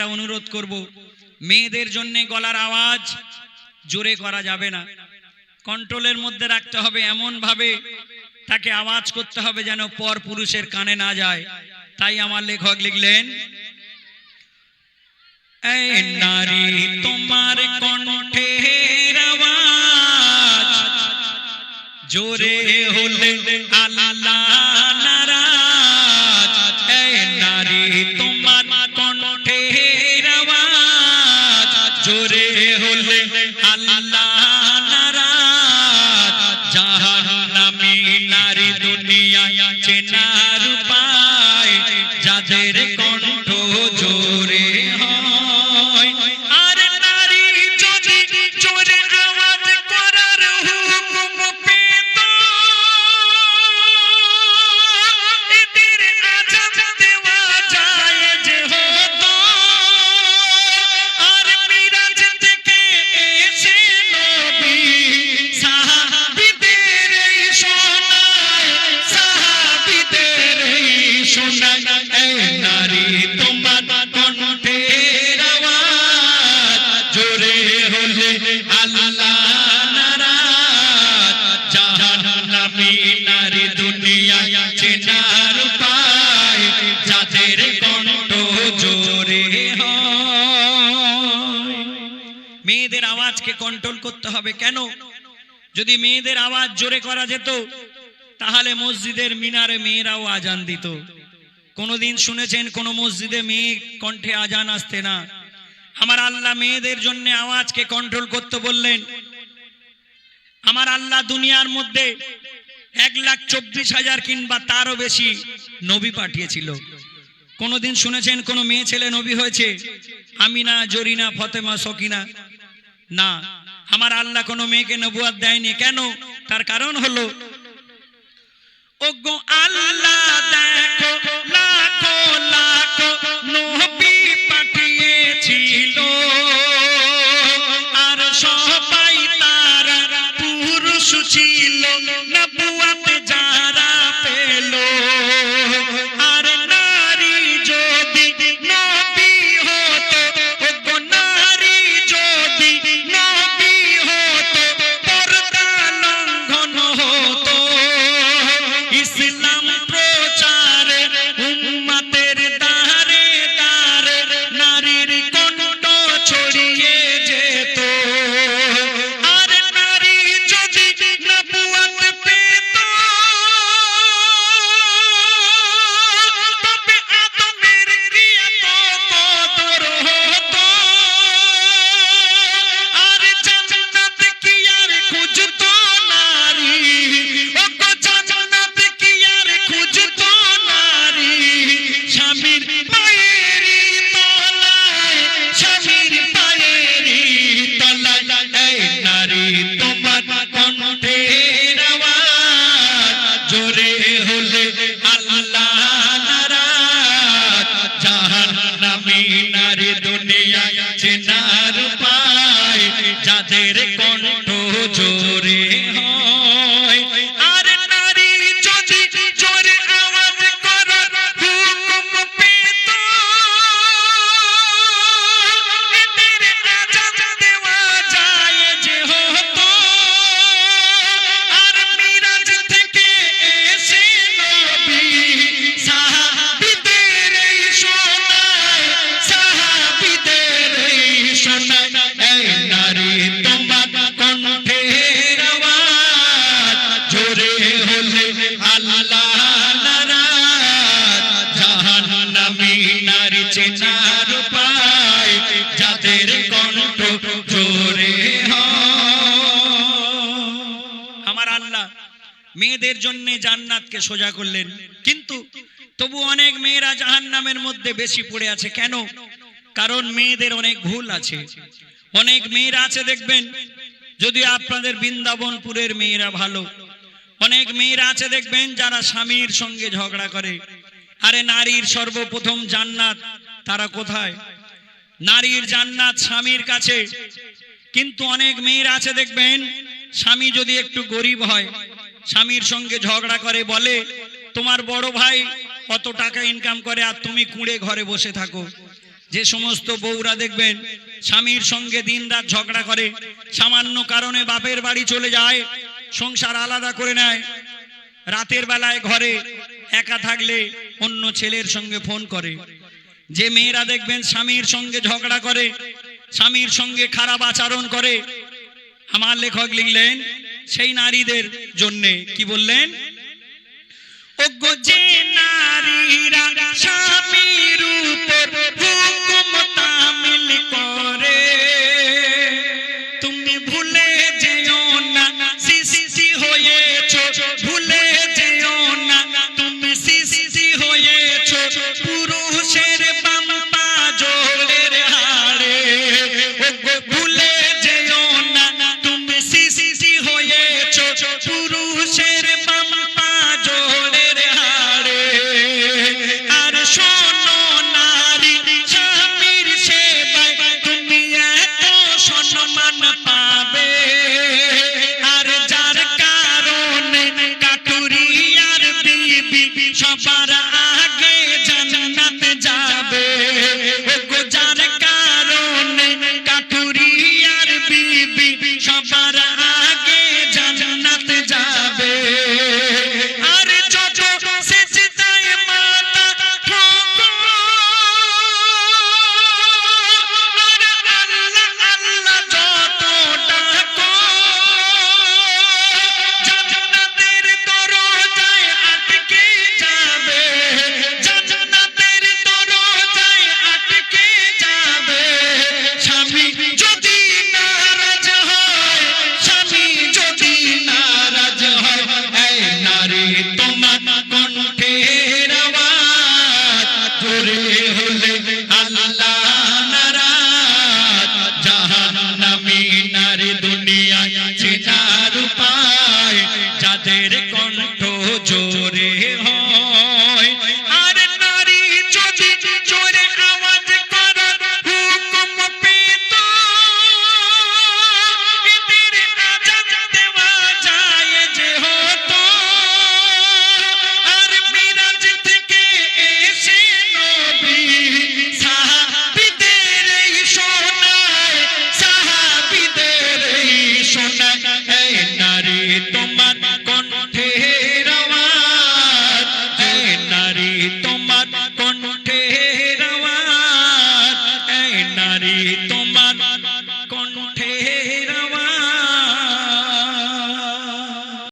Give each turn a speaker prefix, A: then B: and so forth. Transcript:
A: একটা অনুরোধ করব, মেয়েদের জন্য গলার আওয়াজ জোরে করা যাবে না, কন্ট্রোলের মধ্যে রাখতে হবে, এমন ভাবে তাকে আওয়াজ করতে হবে যেন পর পুরুষের কানে না যায়। তাই আমার লেখক লিখলেন, এই নারী তোমার কণ্ঠের আওয়াজ জোরে হলে আল্লাহ নারাজ। এই নারী তোমার কণ্ঠের আওয়াজ জোরে হলে আল্লাহ নারাজ। জাহান্নামী নারী দুনিয়ায় চেনার উপায় যাদের কণ্ঠ জোরে হয়। আর নারী যদি জোরে আওয়াজ করার হুকুম পেত, এদের আযাব দেওয়া জায়েজ হতো। আর মিরাজ থেকে এসে নবী সাহাবীদের এই শোনায়, সাহাবীদের এই শোনায়। এই নারী তোমার কণ্ঠের আওয়াজ জোরে হলে আল্লাহ নারাজ। জাহান্নামী নারী দুনিয়ায় চেনার উপায় যাদের কণ্ঠ জোরে হয়। মেয়েদের আওয়াজকে কন্ট্রোল করতে হবে। কেন? যদি মেয়েদের আওয়াজ জোরে করা যেত তাহলে মসজিদের মিনারে মেয়েরাও আজান দিত। কোনদিন শুনেছেন কোন মসজিদে মেয়ে কণ্ঠে আজান আসতে না? আমার আল্লাহ মেয়েদের জন্য আওয়াজকে কন্ট্রোল করতে বললেন। আমার আল্লাহ দুনিয়ার মধ্যে 1,24,000 কিংবা তারও বেশি নবী পাঠিয়েছিল। কোনদিন শুনেছেন কোন মেয়ে ছেলে নবী হয়েছে? আমিনা, জরিনা, ফতেমা, সকিনা? না, আমার আল্লাহ কোন মেয়েকে নবুয়ত দেয়নি। কেন? তার কারণ হলো, ওগো আল্লাহ দেখো লাখো লাখো নবী পাঠিয়েছিল, আর সবাই তারা পুরুষ ছিল, নবুয়ত যারা পেল। আর নারী যদি নবী হতো, ওগো নারী যদি নবী হতো, পর্দা লঙ্ঘন হতো। ইসলাম প্রচারে উম্মতের দারে দারে নারীর কণ্ঠ ছড়িয়ে যেত। আর নারী যদি নবুয়ত পেত, তবে আদমের ক্রিয়াত কদর হতো। আর জান্নাত কি আর খুঁজতো নারী, ওগো জান্নাত কি আর খুঁজতো নারী। স্বামীর পায়েরই তলায়, স্বামীর পায়েরই তলায়। এই নারী তোমার কণ্ঠের আওয়াজ জোরে হলে আল্লাহ নারাজ। জাহান্নামী নারী দুনিয়ায় চেনার উপায় যাদের কণ্ঠ জোরে হয়। আর নারী যদি জোরে আওয়াজ করার হুকুম পেত, এদের আযাব দেওয়া জায়েজ হতো। আর মিরাজ থেকে এসে নবী সাহাবীদের এই শোনায়, সাহাবীদের এই শোনায়। এই নারী তোমার কণ্ঠের আওয়াজ জোরে হলে আল্লাহ নারাজ। জাহান্নামী নারী চেনার উপায় যাদের কণ্ঠ জোরে হয়। আমার আল্লাহ মেয়েদের জন্য জান্নাতকে সোজা করলেন, কিন্তু তবু অনেক মেয়েরা জাহান্নামের মধ্যে বেশি পড়ে আছে। কেন? কারণ মেয়েদের অনেক ভুল আছে। অনেক মেয়েরা আছে দেখবেন, যদি আপনাদের বৃন্দাবনপুরের মেয়েরা ভালো, অনেক মেয়েরা আছে দেখবেন যারা স্বামীর সঙ্গে ঝগড়া করে। আরে নারীর সর্বপ্রথম জান্নাত তারা কোথায়? নারীর জান্নাত স্বামীর কাছে। কিন্তু অনেক মেয়েরা আছে দেখবেন, স্বামী যদি একটু গরিব হয়, স্বামীর সঙ্গে ঝগড়া করে, বলে তোমার বড় ভাই কত টাকা ইনকাম করে আর তুমি কুঁড়ে ঘরে বসে থাকো। যে সমস্ত বউরা দেখবেন স্বামীর সঙ্গে দিনরাত ঝগড়া করে, সামান্য কারণে বাপের বাড়ি চলে যায়, সংসার আলাদা করে নেয়, রাতের বেলায় ঘরে একা থাকলে অন্য ছেলের সঙ্গে ফোন করে। যে মেয়েরা দেখবেন স্বামীর সঙ্গে ঝগড়া করে, স্বামীর সঙ্গে খারাপ আচরণ করে, আমার লেখক লিখলেন সেই নারীদের জন্য কি বললেন, ওগো যে নারীরা স্বামীর উপর হুকুম তামিল করে, তুমি ভুলে যেও না সৃষ্টি হয়েছো, ভুলে যেও না তুমি সৃষ্টি হয়েছো পুরুষের বাম পা জোড়ের হাড়ে। ওগো ভুলে যেও না তুমি সৃষ্টি হয়েছো পুরুষের বাম পা জোড়ের হাড়ে। আর শোনো নারী, স্বামীর সেবায় তুমি এত সম্মান পাবে, আর যার কারণে কাকুরি আর বিবি সবাই